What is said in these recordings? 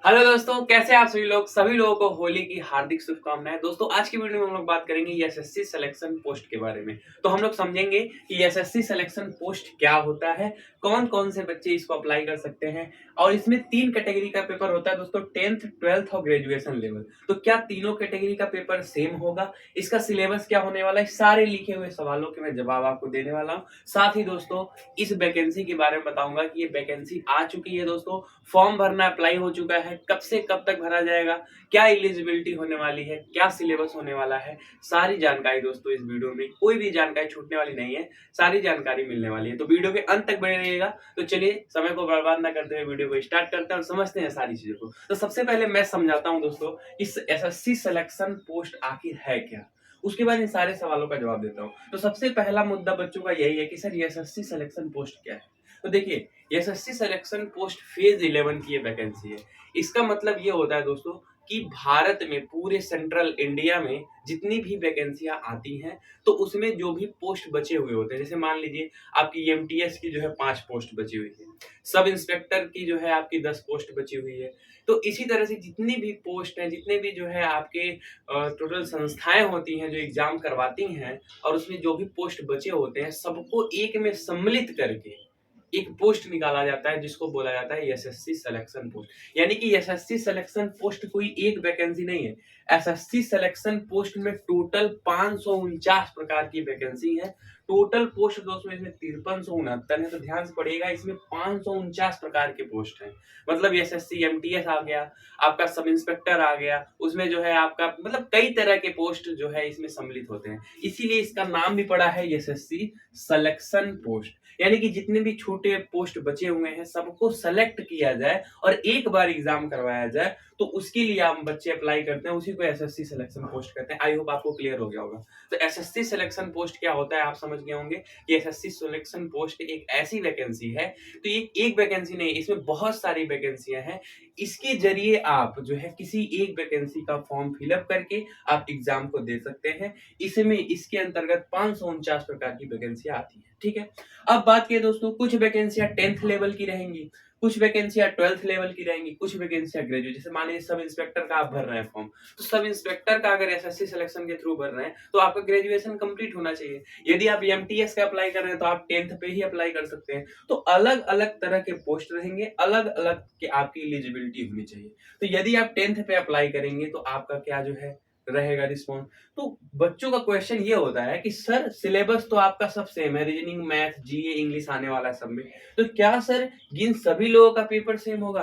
Hello दोस्तों, कैसे आप सभी लोगों को होली की हार्दिक शुभकामनाएं। दोस्तों, आज की वीडियो में हम लोग बात करेंगे एसएससी सिलेक्शन पोस्ट के बारे में। तो हम लोग समझेंगे कि एसएससी सिलेक्शन पोस्ट क्या होता है, कौन कौन से बच्चे इसको अप्लाई कर सकते हैं। और इसमें 3 कैटेगरी का पेपर होता है दोस्तों, 10th 12th और ग्रेजुएशन लेवल। तो क्या तीनों कैटेगरी का पेपर सेम होगा, इसका सिलेबस क्या होने वाला है, सारे लिखे हुए सवालों के मैं जवाब आपको देने वाला हूँ। साथ ही दोस्तों, इस वैकेंसी के बारे में बताऊंगा कि ये वैकेंसी आ चुकी है दोस्तों, फॉर्म भरना अप्लाई हो चुका है, कब से कब तक भरा जाएगा, क्या एलिजिबिलिटी होने वाली है, क्या सिलेबस होने वाला है, सारी जानकारी दोस्तों इस वीडियो में, कोई भी जानकारी छूटने वाली नहीं है, सारी जानकारी मिलने वाली है। तो वीडियो के अंत तक बने रहिएगा। तो चलिए समय को बर्बाद ना करते हुए वीडियो को स्टार्ट करते हैं और समझते हैं सारी चीजों को। तो सबसे पहले मैं समझाता हूं दोस्तों, इस एसएससी सिलेक्शन पोस्ट आखिर है क्या, उसके बाद इन सारे सवालों का जवाब देता हूं। तो सबसे पहला मुद्दा बच्चों का यही है कि सर एसएससी सिलेक्शन पोस्ट क्या है। तो देखिए, एसएससी सिलेक्शन पोस्ट फेज 11 की ये वैकेंसी है। इसका मतलब ये होता है दोस्तों कि भारत में पूरे सेंट्रल इंडिया में जितनी भी वैकेंसियां आती हैं, तो उसमें जो भी पोस्ट बचे हुए होते हैं, जैसे मान लीजिए आपकी एमटीएस की जो है 5 पोस्ट बची हुई है, सब इंस्पेक्टर की जो है आपकी 10 पोस्ट बची हुई है। तो इसी तरह से जितनी भी पोस्ट है, जितने भी जो है आपके टोटल संस्थाएं होती हैं जो एग्जाम करवाती हैं, और उसमें जो भी पोस्ट बचे होते हैं सबको एक में सम्मिलित करके एक पोस्ट निकाला जाता है, जिसको बोला जाता है एसएससी सिलेक्शन पोस्ट। यानी कि एसएससी सिलेक्शन पोस्ट कोई एक वैकेंसी नहीं है। एसएससी सिलेक्शन पोस्ट में टोटल 549 प्रकार की वैकेंसी है। टोटल पोस्ट दोस्तों इसमें 5369 है। तो ध्यान से पढ़िएगा, इसमें 549 प्रकार के पोस्ट हैं। मतलब एसएससी एमटीएस आ गया, आपका सब इंस्पेक्टर आ गया, उसमें जो है आपका मतलब कई तरह के पोस्ट जो है इसमें सम्मिलित होते हैं। इसीलिए इसका नाम भी पड़ा है एसएससी सिलेक्शन पोस्ट। यानी कि जितने भी छोटे पोस्ट बचे हुए हैं सबको सेलेक्ट किया जाए और एक बार एग्जाम करवाया जाए, तो उसके लिए हम बच्चे अप्लाई करते हैं, उसी को एसएससी सिलेक्शन पोस्ट कहते हैं। आई होप आपको क्लियर हो गया होगा। तो एसएससी सिलेक्शन पोस्ट क्या होता है आप समझ गए होंगे कि एसएससी सिलेक्शन पोस्ट एक ऐसी वैकेंसी है। तो ये एक वैकेंसी नहीं, इसमें बहुत सारी वैकेंसियां हैं। इसके जरिए आप जो है किसी एक वैकेंसी का फॉर्म फिलअप करके आप एग्जाम को दे सकते हैं। इसमें इसके अंतर्गत 549 प्रकार की वैकेंसियां आती है। ठीक है, अब बात करें दोस्तों, कुछ वैकेंसियां 10th लेवल की रहेंगी, कुछ वैकेंसियां 12th लेवल की रहेंगी, कुछ वैकेंसियां ग्रेजुएट। जैसे मान लीजिए सब इंस्पेक्टर का आप भर रहे हैं फॉर्म, तो सब इंस्पेक्टर का अगर एसएससी सिलेक्शन के थ्रू भर रहे हैं तो आपका ग्रेजुएशन कंप्लीट होना चाहिए। यदि आप एमटीएस का अप्लाई कर रहे हैं तो आप 10th पे ही अप्लाई कर सकते हैं। तो अलग अलग तरह के पोस्ट रहेंगे, अलग अलग के आपकी एलिजिबिलिटी होनी चाहिए। तो यदि आप 10th पे अप्लाई करेंगे तो आपका क्या जो है रहेगा रिस्पॉन्स। तो बच्चों का क्वेश्चन ये होता है कि सर सिलेबस तो आपका सब सेम है, रीजनिंग मैथ जीए इंग्लिश आने वाला है सब में, तो क्या सर इन सभी लोगों का पेपर सेम होगा।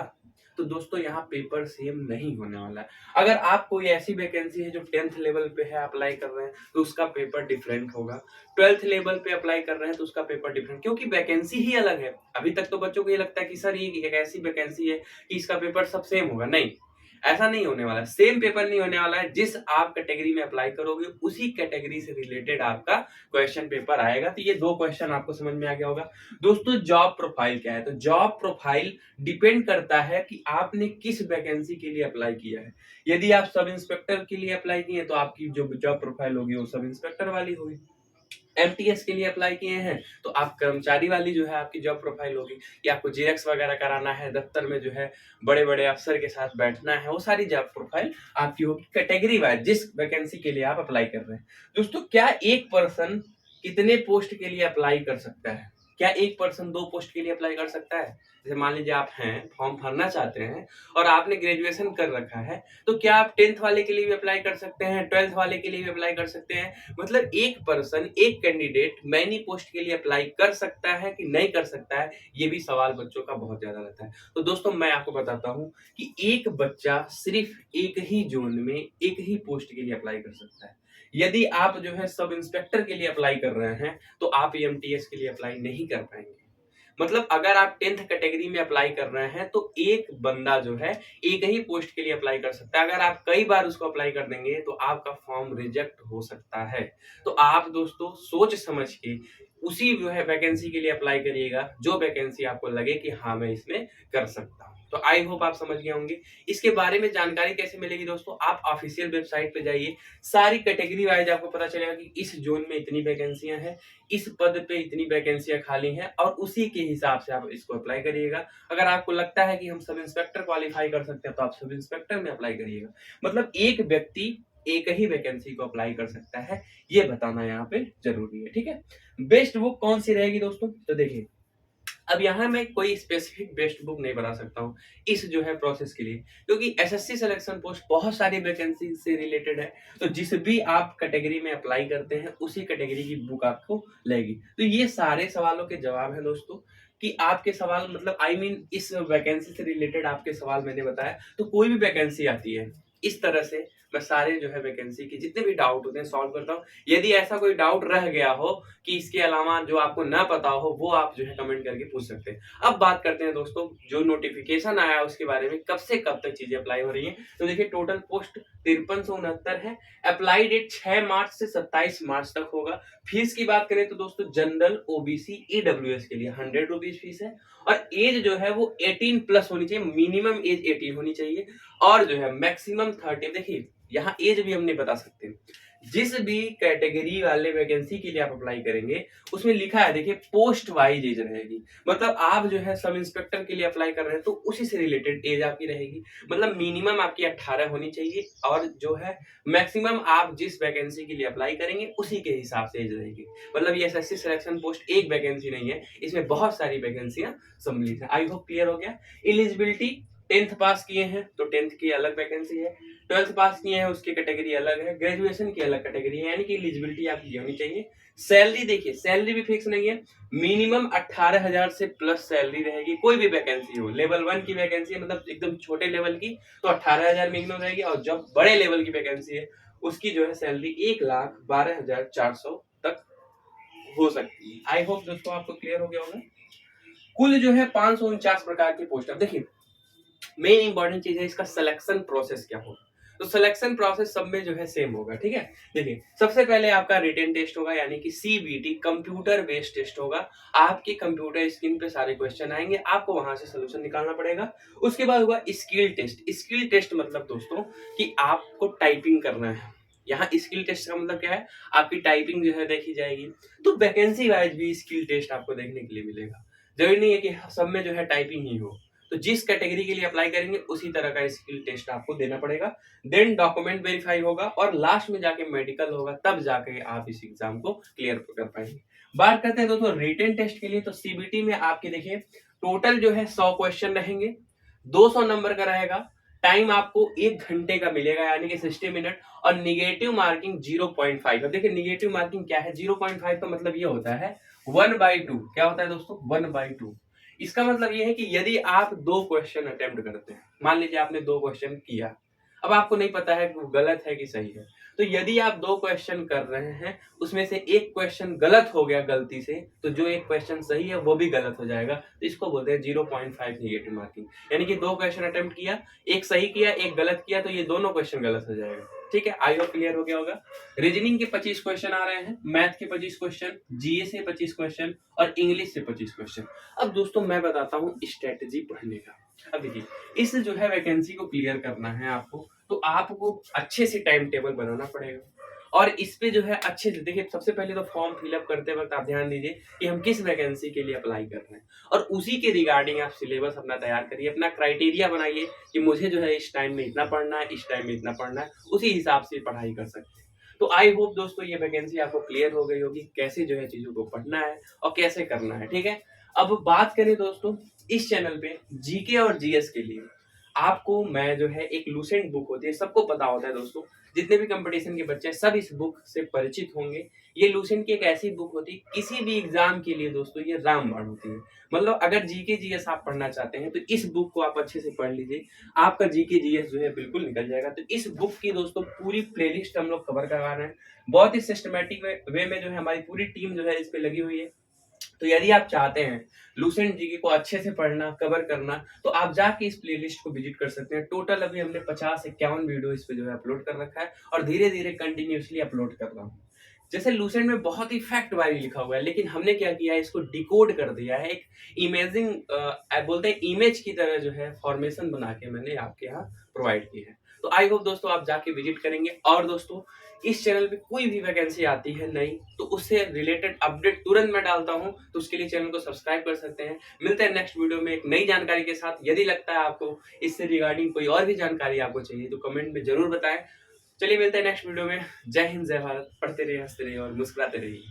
तो दोस्तों यहाँ पेपर सेम नहीं होने वाला है। अगर आप कोई ऐसी वैकेंसी है जो 10th लेवल पे है अप्लाई कर रहे हैं तो उसका पेपर डिफरेंट होगा, 12th लेवल पे अप्लाई कर रहे हैं तो उसका पेपर डिफरेंट, क्योंकि वैकेंसी ही अलग है। अभी तक तो बच्चों को ये लगता है कि सर ये एक ऐसी वैकेंसी है कि इसका पेपर सब सेम होगा। नहीं, ऐसा नहीं होने वाला। सेम पेपर नहीं होने वाला है। जिस आप कैटेगरी में अप्लाई करोगे उसी कैटेगरी से रिलेटेड आपका क्वेश्चन पेपर आएगा। तो ये 2 क्वेश्चन आपको समझ में आ गया होगा। दोस्तों, जॉब प्रोफाइल क्या है। तो जॉब प्रोफाइल डिपेंड करता है कि आपने किस वैकेंसी के लिए अप्लाई किया है। यदि आप सब इंस्पेक्टर के लिए अप्लाई किए तो आपकी जो जॉब प्रोफाइल होगी वो सब इंस्पेक्टर वाली होगी। एमटीएस के लिए अप्लाई किए हैं तो आप कर्मचारी वाली जो है आपकी जॉब प्रोफाइल होगी, कि आपको जेरेक्स वगैरह कराना है, दफ्तर में जो है बड़े बड़े अफसर के साथ बैठना है, वो सारी जॉब प्रोफाइल आपकी होगी कैटेगरी वाइज, जिस वैकेंसी के लिए आप अप्लाई कर रहे हैं। दोस्तों, क्या एक पर्सन कितने पोस्ट के लिए अप्लाई कर सकता है। क्या एक पर्सन 2 पोस्ट के लिए अप्लाई कर सकता है। जैसे मान लीजिए आप हैं, फॉर्म भरना चाहते हैं और आपने ग्रेजुएशन कर रखा है, तो क्या आप 10th वाले के लिए भी अप्लाई कर सकते हैं, 12th वाले के लिए भी अप्लाई कर सकते हैं। मतलब एक पर्सन, एक कैंडिडेट मैनी पोस्ट के लिए अप्लाई कर सकता है कि नहीं कर सकता है, ये भी सवाल बच्चों का बहुत ज्यादा रहता है। तो दोस्तों, मैं आपको बताता हूं कि एक बच्चा सिर्फ एक ही जोन में एक ही पोस्ट के लिए अप्लाई कर सकता है। यदि आप जो है सब इंस्पेक्टर के लिए अप्लाई कर रहे हैं तो आप एमटीएस के लिए अप्लाई नहीं कर पाएंगे। मतलब अगर आप 10th कैटेगरी में अप्लाई कर रहे हैं तो एक बंदा जो है एक ही पोस्ट के लिए अप्लाई कर सकता है। अगर आप कई बार उसको अप्लाई कर देंगे तो आपका फॉर्म रिजेक्ट हो सकता है। तो आप दोस्तों सोच समझ के उसी जो है वैकेंसी के लिए अप्लाई करिएगा जो वैकेंसी आपको लगे कि हाँ मैं इसमें कर सकता हूँ। तो आई होप आप समझ गए होंगे। इसके बारे में जानकारी कैसे मिलेगी दोस्तों, आप ऑफिशियल वेबसाइट पे जाइए, सारी कैटेगरी वाइज आपको पता चलेगा कि इस जोन में इतनी वैकेंसियां हैं, इस पद पे इतनी वैकेंसियां खाली हैं, और उसी के हिसाब से आप इसको अप्लाई करिएगा। अगर आपको लगता है कि हम सब इंस्पेक्टर क्वालिफाई कर सकते हैं तो आप सब इंस्पेक्टर में अप्लाई करिएगा। मतलब एक व्यक्ति एक ही वैकेंसी को अप्लाई कर सकता है, ये बताना यहाँ पे जरूरी है। ठीक है, बेस्ट बुक कौन सी रहेगी दोस्तों, तो देखिए अब यहाँ मैं कोई स्पेसिफिक बेस्ट बुक नहीं बता सकता हूँ इस जो है प्रोसेस के लिए, क्योंकि एसएससी सिलेक्शन पोस्ट बहुत सारी वैकेंसी से रिलेटेड है। तो जिस भी आप कैटेगरी में अप्लाई करते हैं उसी कैटेगरी की बुक आपको लगेगी। तो ये सारे सवालों के जवाब है दोस्तों, कि आपके सवाल मतलब इस वैकेंसी से रिलेटेड आपके सवाल मैंने बताया। तो कोई भी वैकेंसी आती है इस तरह से मैं सारे जो है वैकेंसी के जितने भी डाउट होते हैं सॉल्व करता हूँ। यदि ऐसा कोई डाउट रह गया हो कि इसके अलावा जो आपको ना पता हो, वो आप जो है कमेंट करके पूछ सकते हैं। अब बात करते हैं दोस्तों जो नोटिफिकेशन आया उसके बारे में, कब से कब तक चीजें अप्लाई हो रही हैं। तो देखिए टोटल पोस्ट 5369 है। अप्लाई डेट 6 मार्च से 27 मार्च तक होगा। फीस की बात करें तो दोस्तों जनरल, ओबीसी, ईडब्ल्यूएस के लिए 100 रुपीज फीस है, और एज जो है वो 18 प्लस होनी चाहिए, मिनिमम एज 18 होनी चाहिए, और जो है मैक्सिमम 30। देखिए यहाँ एज भी हम नहीं बता सकते। जिस भी कैटेगरी वाले वैकेंसी के लिए आप अप्लाई करेंगे उसमें लिखा है, देखिए पोस्ट वाइज एज रहेगी। मतलब आप जो है सब इंस्पेक्टर के लिए अप्लाई कर रहे हैं तो उसी से रिलेटेड एज आपकी रहेगी। मतलब मिनिमम आपकी 18 होनी चाहिए, और जो है मैक्सिमम आप जिस वैकेंसी के लिए अप्लाई करेंगे उसी के हिसाब से एज रहेगी। मतलब ये एसएससी सिलेक्शन पोस्ट एक वैकेंसी नहीं है, इसमें बहुत सारी वैकेंसियां सम्मिलित है। आई होप क्लियर हो गया। एलिजिबिलिटी 10th पास किए हैं तो 10th की अलग वैकेंसी है, 12th पास किए हैं उसकी कैटेगरी अलग है, ग्रेजुएशन की अलग कैटेगरी है, यानी कि एलिजिबिलिटी आपकी ये होनी चाहिए। सैलरी देखिए, सैलरी भी फिक्स नहीं है, मिनिमम 18,000 से प्लस सैलरी रहेगी। कोई भी वैकेंसी हो, लेवल 1 की वैकेंसी मतलब एकदम छोटे लेवल की तो 18,000 मिनिमम रहेगी, और जब बड़े लेवल की वैकेंसी है उसकी जो है सैलरी 1,12,400 तक हो सकती है। आई होप दोस्तों आपको क्लियर हो गया होगा। कुल जो है 549 प्रकार की पोस्ट। अब देखिए मेन इंपॉर्टेंट चीज है इसका सिलेक्शन प्रोसेस क्या होगा। तो सिलेक्शन प्रोसेस सब में जो है सेम होगा। ठीक है, देखिए सबसे पहले आपका रिटन टेस्ट होगा, यानी कि सीबीटी, कंप्यूटर बेस्ड टेस्ट होगा। आपके कंप्यूटर स्क्रीन पे सारे क्वेश्चन आएंगे, आपको वहां से सोल्यूशन निकालना पड़ेगा। उसके बाद होगा स्किल टेस्ट। स्किल टेस्ट मतलब दोस्तों कि आपको टाइपिंग करना है। यहाँ स्किल टेस्ट का मतलब क्या है, आपकी टाइपिंग जो है देखी जाएगी। तो वैकेंसी वाइज भी स्किल टेस्ट आपको देखने के लिए मिलेगा। जरूरी नहीं है कि सब में जो है टाइपिंग ही हो। तो जिस कैटेगरी के लिए अप्लाई करेंगे उसी तरह का स्किल टेस्ट आपको देना पड़ेगा। देन डॉक्यूमेंट वेरीफाई होगा, और लास्ट में जाके मेडिकल होगा, तब जाके आप इस एग्जाम को क्लियर कर पाएंगे। बात करते हैं दोस्तों रिटन टेस्ट के लिए। तो सीबीटी में आपके देखिए टोटल जो है 100 क्वेश्चन रहेंगे, 200 नंबर का रहेगा। टाइम आपको 1 घंटे का मिलेगा, यानी कि 60 मिनट, और निगेटिव मार्किंग 0.5। अब देखिए निगेटिव मार्किंग क्या है, 0.5 का मतलब ये होता है 1/2। क्या होता है दोस्तों, 1/2। इसका मतलब ये है कि यदि आप 2 क्वेश्चन अटेम्प्ट करते हैं, मान लीजिए आपने 2 क्वेश्चन किया, अब आपको नहीं पता है कि गलत है कि सही है, तो यदि आप 2 क्वेश्चन कर रहे हैं उसमें से एक क्वेश्चन गलत हो गया गलती से, तो जो एक क्वेश्चन सही है वो भी गलत हो जाएगा। तो इसको बोलते हैं 0.5 निगेटिव मार्किंग। यानी कि 2 क्वेश्चन अटेम्प्ट किया, एक सही किया एक गलत किया, तो ये दोनों क्वेश्चन गलत हो जाएगा। ठीक है, आई होप क्लियर हो गया होगा। रीजनिंग के 25 क्वेश्चन आ रहे हैं, मैथ के 25 क्वेश्चन, जीए से 25 क्वेश्चन, और इंग्लिश से 25 क्वेश्चन। अब दोस्तों मैं बताता हूँ स्ट्रेटेजी पढ़ने का। अब देखिए इस जो है वैकेंसी को क्लियर करना है आपको, तो आपको अच्छे से टाइम टेबल बनाना पड़ेगा, और इस पे जो है अच्छे से देखिए। सबसे पहले तो फॉर्म फिलअप करते वक्त आप ध्यान दीजिए कि हम किस वैकेंसी के लिए अप्लाई कर रहे हैं, और उसी के रिगार्डिंग आप सिलेबस अपना तैयार करिए, अपना क्राइटेरिया बनाइए कि मुझे जो है इस टाइम में इतना पढ़ना है, इस टाइम में इतना पढ़ना है, उसी हिसाब से पढ़ाई कर सकते हैं। तो आई होप दोस्तों ये वैकेंसी आपको क्लियर हो गई होगी, कैसे जो है चीजों को पढ़ना है और कैसे करना है। ठीक है, अब बात करें दोस्तों इस चैनल पे जीके और जीएस के लिए आपको मैं जो है एक लूसेंट बुक होती है, सबको पता होता है दोस्तों, जितने भी कंपटीशन के बच्चे हैं सब इस बुक से परिचित होंगे। ये लूसेंट की एक ऐसी बुक होती है, किसी भी एग्जाम के लिए दोस्तों ये रामबाण होती है। मतलब अगर जीके जीएस आप पढ़ना चाहते हैं तो इस बुक को आप अच्छे से पढ़ लीजिए, आपका जीके जीएस जो है बिल्कुल निकल जाएगा। तो इस बुक की दोस्तों पूरी प्लेलिस्ट हम लोग कवर करवा रहे हैं, बहुत ही सिस्टमेटिक वे में जो है हमारी पूरी टीम जो है इस पे लगी हुई है। तो यदि आप चाहते हैं लूसेंट जीके को अच्छे से पढ़ना, कवर करना, तो आप जाके इस प्लेलिस्ट को विजिट कर सकते हैं। टोटल अभी हमने 50-51 वीडियो इस पे जो है अपलोड कर रखा है, और धीरे धीरे कंटिन्यूअसली अपलोड कर रहा हूँ। जैसे लूसेंट में बहुत ही फैक्ट वाली लिखा हुआ है, लेकिन हमने क्या किया है, इसको डिकोड कर दिया है, एक इमेजिंग बोलते हैं इमेज की तरह जो है फॉर्मेशन बना के मैंने आपके यहाँ प्रोवाइड की है। तो आई होप दोस्तों आप जाके विजिट करेंगे। और दोस्तों इस चैनल पे कोई भी वैकेंसी आती है नई, तो उससे रिलेटेड अपडेट तुरंत मैं डालता हूं, तो उसके लिए चैनल को सब्सक्राइब कर सकते हैं। मिलते हैं नेक्स्ट वीडियो में एक नई जानकारी के साथ। यदि लगता है आपको इससे रिगार्डिंग कोई और भी जानकारी आपको चाहिए तो कमेंट में जरूर बताएं। चलिए मिलते हैं नेक्स्ट वीडियो में। जय हिंद, जय भारत। पढ़ते रहिए, हंसते रहिए और मुस्कुराते रहिए।